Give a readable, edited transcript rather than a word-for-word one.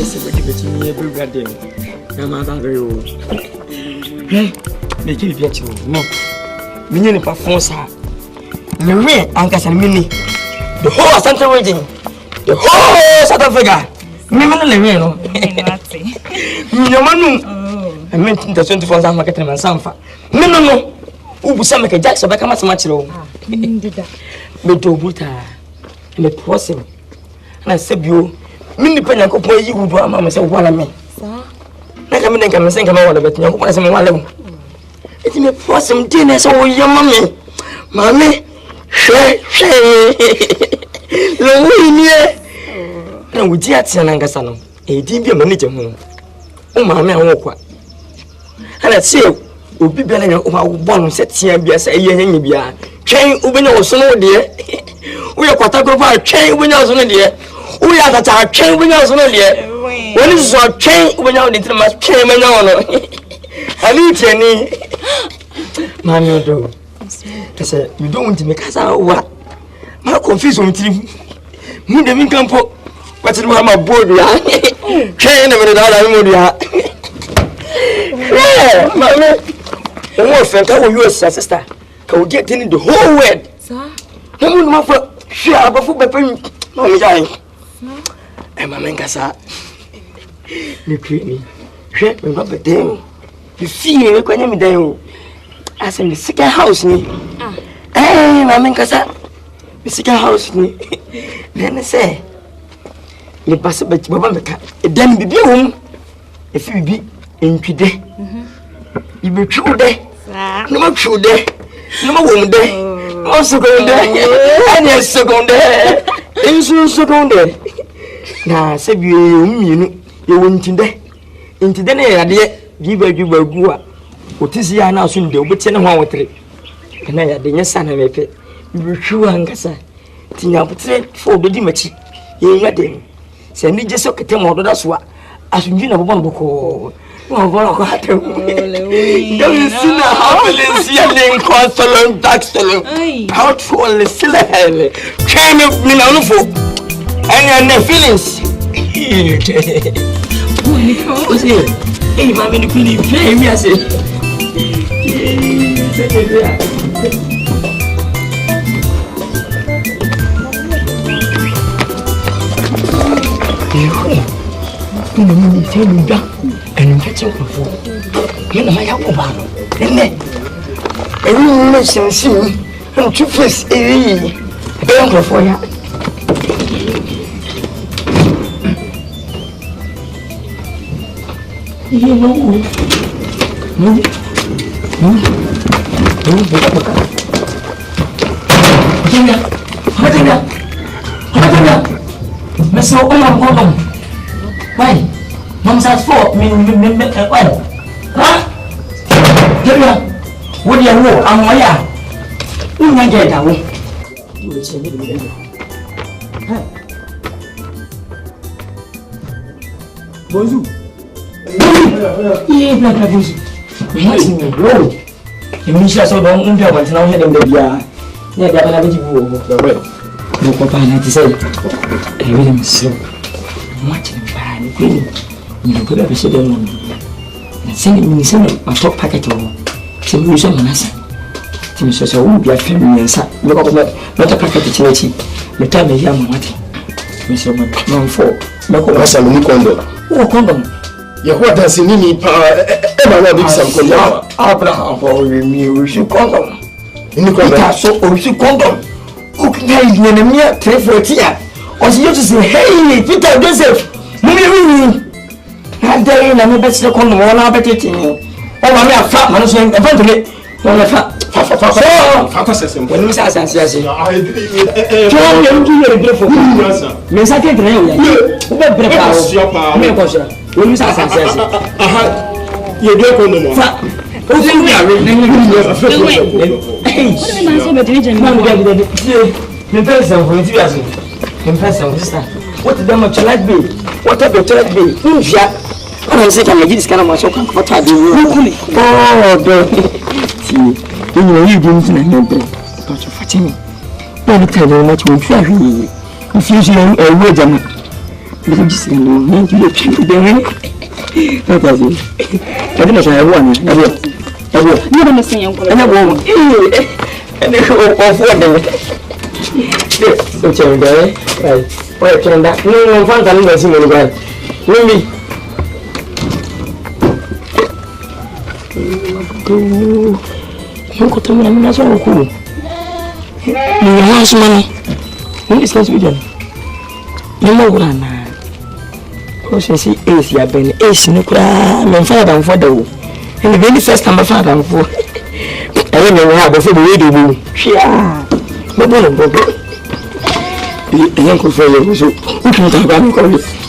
se bodi beti ni every garden. Na ma ba be o. Hey, me ki bi achi o. No. Me ni pa fon sa. Me we ankasa me ni. The whole Central region. The whole South Africa. Me no le we no. Me manu. I meant the 24 hours market man sanfa. Me no. Ubusa me ke Jackson be kama sama chiro. Ndida. Me do buta. Me possible. Na sebio. Me ni panya ko po yi wudu ama me se wala me. Sa. Na ka me den ka me sen ka me wala bet nyanko na se me wala. Eti me possible dey na se wo yama me. Mami. She. Lo wi ni e. Na wuji atia na ngasa no. E di bi manager ho. O mami an wo kwa. Ana se obi bia na nya o bo no se tia bia se ye hanya bia. Twen ubenya wo so no de. Wo ye kwata group a twen ubenya wo so no de. Wo ya tata twen ubenya wo so no de. Woni so twen ubenya wo de tima twen menya wo no. Ali tiani. Mami do. Kase you don't want to make us what? Ma confuse on tiri. Mu de min kampo. Wati do ma board ya. Twen na me da mo dia. Yeah, mami. Omo friend ka wo US sister. Ka wo get in the whole world. Sir. Nemu no for share abafu bepen. No me jai. Eh mama ngasa. Ni kwini. Hwe me ba bedem. You feel me kwanya me dan o. Asem the second house ni. Mama ngasa. The second house ni. Then say. Le passe be baba meka. E dan bibi hom. E fi bibi entwide. You be true there. No more true there. No more woman there. No second there. And yes, second there. And second there. Now, say you went in there. Into the idea, give a gua. What is the now soon? They'll be 10 1 3. And I had the son of a pet. You be true, Angasa. Tina put for the dimachi. You got them. Send me just so get them out of that's what. As you know, one book. Oh, what don't you see the happiness yelling, consoling, taxing, powerful, silly, came of Minanufo, and your feelings. Who's here? Hey, my mini queen, play me, I say. And catch up before. You know, my apple bottle. And every mission soon, and 2 face a bank for you. You know, Why? Mom says 4 well. Huh? What do you know? I'm why? You might get that way. You will say, bonjour. Yeah, black bonjour. What's in your road? You mean she's so long, and now heading the beer. Yeah, they're going to be no, Papa, I say, I really so much in bad. You could have said, and sending me some of my top packet or some museum answer. Tim says, I won't be a family and sat. Look up, not a packet of charity. The time is young, what? Mr. Non for no condom. Oh, condom. You what does in any ever be some condom? Abraham for me, we should condom. In the condom, so we should condom. Who can I be in a mere 340? Or she used to say, hey, Peter Joseph, maybe. I'm there in a best condom, one hour petition. Oh, I'm a fat man, so I'm going to get one of fat. When we say, I say, Miss I can't drink. When you say, you don't fat. What the damn child be? What a better be? I'm sick of this kind of much comfortable. Oh, you know, you didn't know, but you're fatting me. Don't tell you much when you are confusion a word. Bisa just no, you look cute there. What was it? I didn't say I won. I will. You don't say I'm going to go. And then go off one day. So, Cherry, right? Wait, turn that. No, fun time to see me. Let me go. You got to me, I'm not so cool. You have money. When is this weekend? You know what I'm at. Oh, she see Ace, you have been Ace, no crime, and father for the and the very first time I found out for. I don't know how before the radio. Yeah, but one of them. The uncle for you, so who can talk about it?